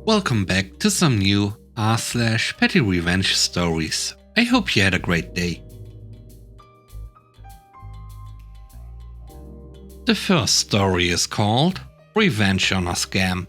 Welcome back to some new r/PettyRevenge stories. I hope you had a great day. The first story is called Revenge on a Scam.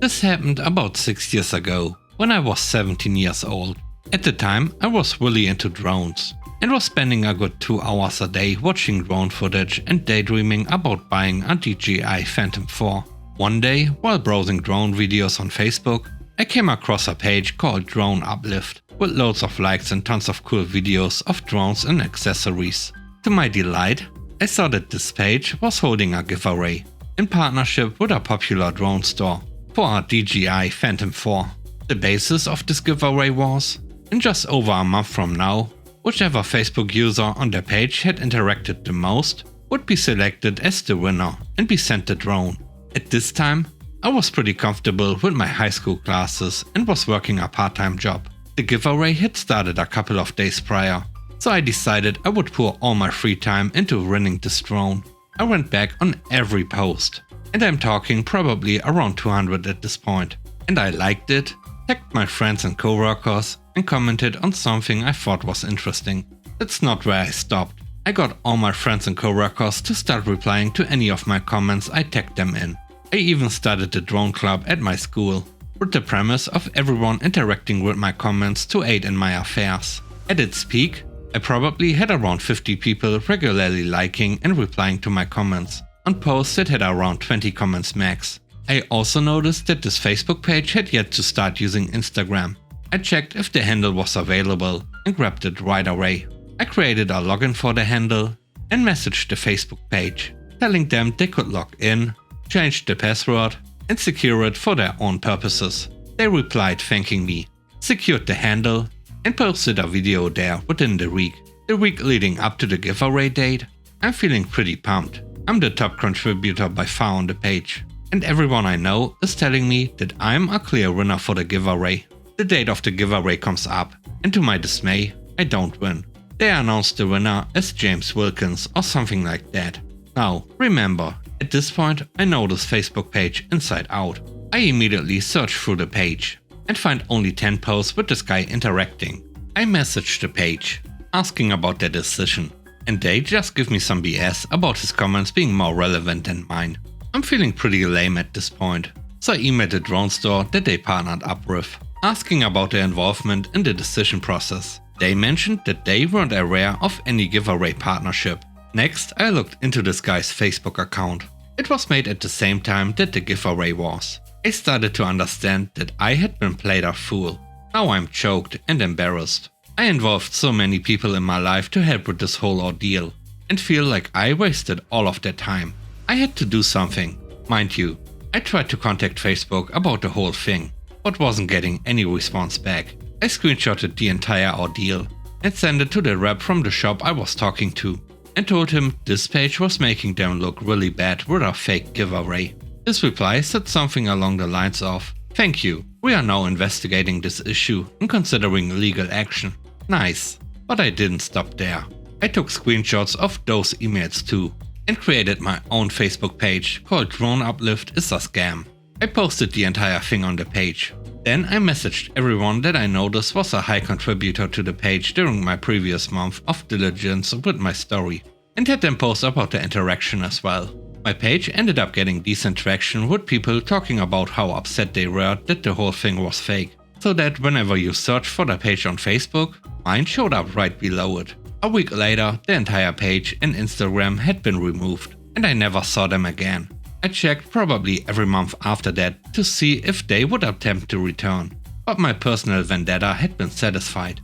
This happened about 6 years ago, when I was 17 years old. At the time, I was really into drones and was spending a good 2 hours a day watching drone footage and daydreaming about buying a DJI Phantom 4. One day, while browsing drone videos on Facebook, I came across a page called Drone Uplift with loads of likes and tons of cool videos of drones and accessories. To my delight, I saw that this page was holding a giveaway in partnership with a popular drone store for our DJI Phantom 4. The basis of this giveaway was, in just over a month from now, whichever Facebook user on their page had interacted the most would be selected as the winner and be sent the drone. At this time, I was pretty comfortable with my high school classes and was working a part-time job. The giveaway had started a couple of days prior, so I decided I would pour all my free time into winning this drone. I went back on every post, and I'm talking probably around 200 at this point. And I liked it, tagged my friends and coworkers, and commented on something I thought was interesting. That's not where I stopped. I got all my friends and coworkers to start replying to any of my comments I tagged them in. I even started the drone club at my school, with the premise of everyone interacting with my comments to aid in my affairs. At its peak, I probably had around 50 people regularly liking and replying to my comments, on posts that had around 20 comments max. I also noticed that this Facebook page had yet to start using Instagram. I checked if the handle was available and grabbed it right away. I created a login for the handle and messaged the Facebook page, telling them they could log in, change the password, and secure it for their own purposes. They replied thanking me, secured the handle, and posted a video there within the week. The week leading up to the giveaway date, I'm feeling pretty pumped. I'm the top contributor by far on the page, and everyone I know is telling me that I'm a clear winner for the giveaway. The date of the giveaway comes up, and to my dismay, I don't win. They announced the winner as James Wilkins or something like that. Now, remember, at this point I know this Facebook page inside out. I immediately search through the page and find only 10 posts with this guy interacting. I message the page, asking about their decision, and they just give me some BS about his comments being more relevant than mine. I'm feeling pretty lame at this point, so I emailed the drone store that they partnered up with, asking about their involvement in the decision process. They mentioned that they weren't aware of any giveaway partnership. Next, I looked into this guy's Facebook account. It was made at the same time that the giveaway was. I started to understand that I had been played a fool. Now I'm choked and embarrassed. I involved so many people in my life to help with this whole ordeal, and feel like I wasted all of their time. I had to do something. Mind you, I tried to contact Facebook about the whole thing, but wasn't getting any response back. I screenshotted the entire ordeal and sent it to the rep from the shop I was talking to, and told him this page was making them look really bad with a fake giveaway. His reply said something along the lines of, "Thank you, we are now investigating this issue and considering legal action." Nice, but I didn't stop there. I took screenshots of those emails too, and created my own Facebook page called Drone Uplift is a Scam. I posted the entire thing on the page. Then I messaged everyone that I noticed was a high contributor to the page during my previous month of diligence with my story, and had them post about the interaction as well. My page ended up getting decent traction with people talking about how upset they were that the whole thing was fake, so that whenever you search for the page on Facebook, mine showed up right below it. A week later, the entire page and Instagram had been removed, and I never saw them again. I checked probably every month after that to see if they would attempt to return, but my personal vendetta had been satisfied.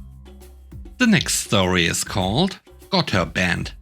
The next story is called Got Her Banned.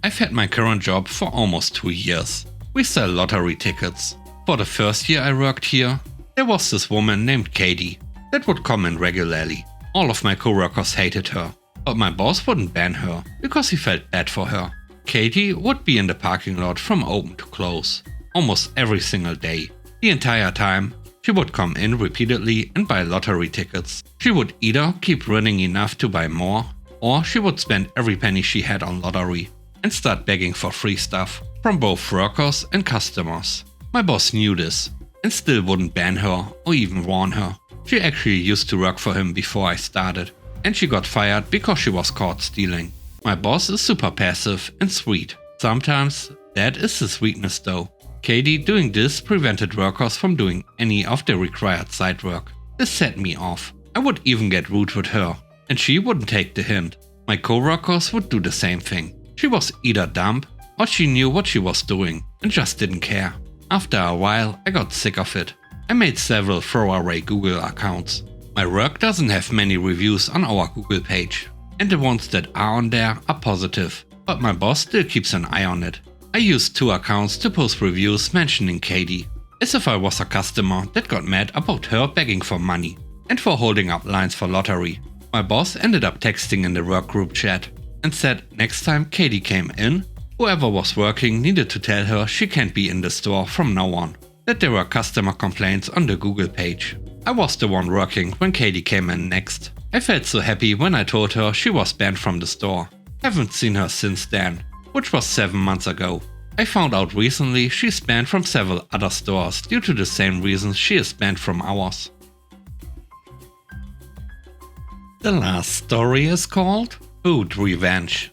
I've had my current job for almost 2 years. We sell lottery tickets. For the first year I worked here, there was this woman named Katie that would come in regularly. All of my coworkers hated her, but my boss wouldn't ban her because he felt bad for her. Katie would be in the parking lot from open to close, almost every single day. The entire time, she would come in repeatedly and buy lottery tickets. She would either keep winning enough to buy more, or she would spend every penny she had on lottery and start begging for free stuff from both workers and customers. My boss knew this, and still wouldn't ban her or even warn her. She actually used to work for him before I started, and she got fired because she was caught stealing. My boss is super passive and sweet. Sometimes that is his weakness though. Katie doing this prevented workers from doing any of the required side work. This set me off. I would even get rude with her, and she wouldn't take the hint. My co-workers would do the same thing. She was either dumb or she knew what she was doing and just didn't care. After a while I got sick of it. I made several throwaway Google accounts. My work doesn't have many reviews on our Google page, and the ones that are on there are positive, but my boss still keeps an eye on it. I used 2 accounts to post reviews mentioning Katie, as if I was a customer that got mad about her begging for money and for holding up lines for lottery. My boss ended up texting in the work group chat and said next time Katie came in, whoever was working needed to tell her she can't be in the store from now on, that there were customer complaints on the Google page. I was the one working when Katie came in next. I felt so happy when I told her she was banned from the store. Haven't seen her since then, which was 7 months ago. I found out recently she's banned from several other stores due to the same reasons she is banned from ours. The last story is called Food Revenge.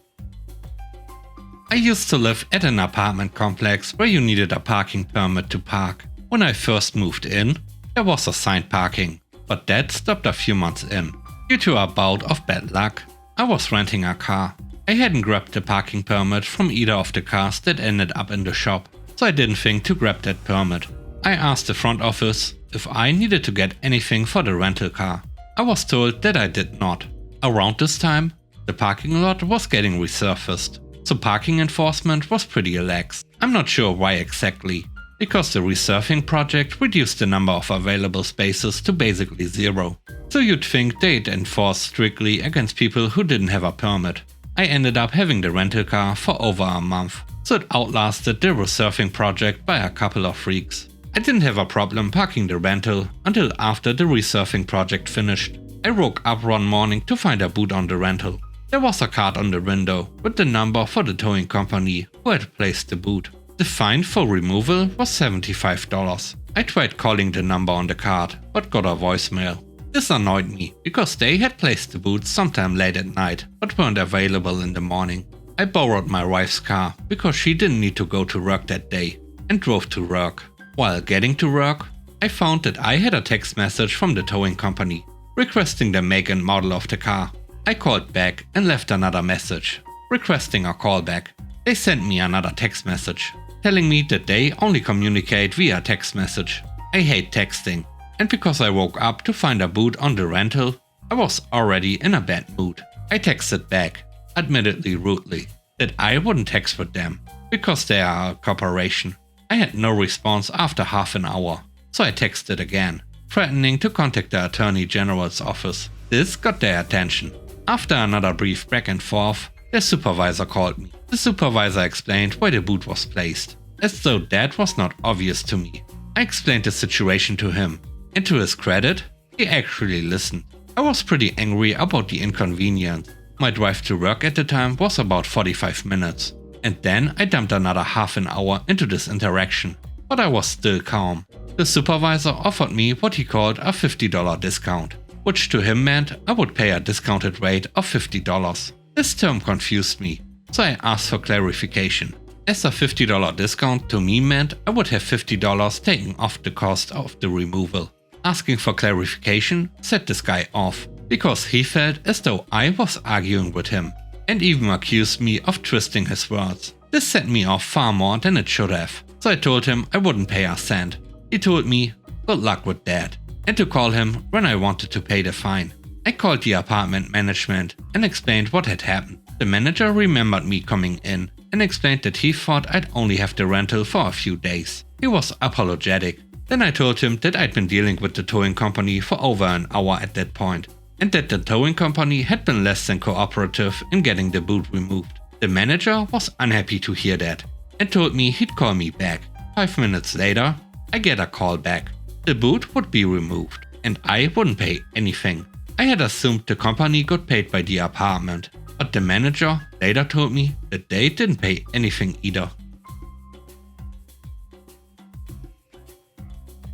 I used to live at an apartment complex where you needed a parking permit to park. When I first moved in, there was assigned parking, but that stopped a few months in. Due to a bout of bad luck, I was renting a car. I hadn't grabbed the parking permit from either of the cars that ended up in the shop, so I didn't think to grab that permit. I asked the front office if I needed to get anything for the rental car. I was told that I did not. Around this time, the parking lot was getting resurfaced, so parking enforcement was pretty lax. I'm not sure why exactly, because the resurfacing project reduced the number of available spaces to basically 0. So you'd think they'd enforce strictly against people who didn't have a permit. I ended up having the rental car for over a month, so it outlasted the resurfacing project by a couple of weeks. I didn't have a problem parking the rental until after the resurfacing project finished. I woke up one morning to find a boot on the rental. There was a card on the window with the number for the towing company who had placed the boot. The fine for removal was $75. I tried calling the number on the card, but got a voicemail. This annoyed me, because they had placed the boot sometime late at night, but weren't available in the morning. I borrowed my wife's car, because she didn't need to go to work that day, and drove to work. While getting to work, I found that I had a text message from the towing company, requesting the make and model of the car. I called back and left another message, requesting a callback. They sent me another text message, telling me that they only communicate via text message. I hate texting, and because I woke up to find a boot on the rental, I was already in a bad mood. I texted back, admittedly rudely, that I wouldn't text with them, because they are a corporation. I had no response after half an hour, so I texted again, threatening to contact the Attorney General's office. This got their attention. After another brief back and forth, their supervisor called me. The supervisor explained why the boot was placed, as though that was not obvious to me. I explained the situation to him, and to his credit, he actually listened. I was pretty angry about the inconvenience. My drive to work at the time was about 45 minutes, and then I dumped another half an hour into this interaction, but I was still calm. The supervisor offered me what he called a $50 discount, which to him meant I would pay a discounted rate of $50. This term confused me, so I asked for clarification, as a $50 discount to me meant I would have $50 taken off the cost of the removal. Asking for clarification set this guy off, because he felt as though I was arguing with him, and even accused me of twisting his words. This set me off far more than it should have, so I told him I wouldn't pay a cent. He told me good luck with that, and to call him when I wanted to pay the fine. I called the apartment management and explained what had happened. The manager remembered me coming in and explained that he thought I'd only have the rental for a few days. He was apologetic. Then I told him that I'd been dealing with the towing company for over an hour at that point, and that the towing company had been less than cooperative in getting the boot removed. The manager was unhappy to hear that, and told me he'd call me back. 5 minutes later, I get a call back. The boot would be removed, and I wouldn't pay anything. I had assumed the company got paid by the apartment, but the manager later told me that they didn't pay anything either.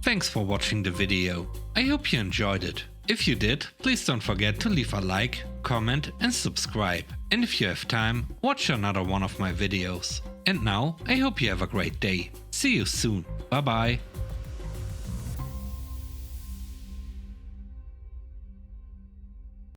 Thanks for watching the video. I hope you enjoyed it. If you did, please don't forget to leave a like, comment and subscribe. And if you have time, watch another one of my videos. And now, I hope you have a great day. See you soon. Bye bye.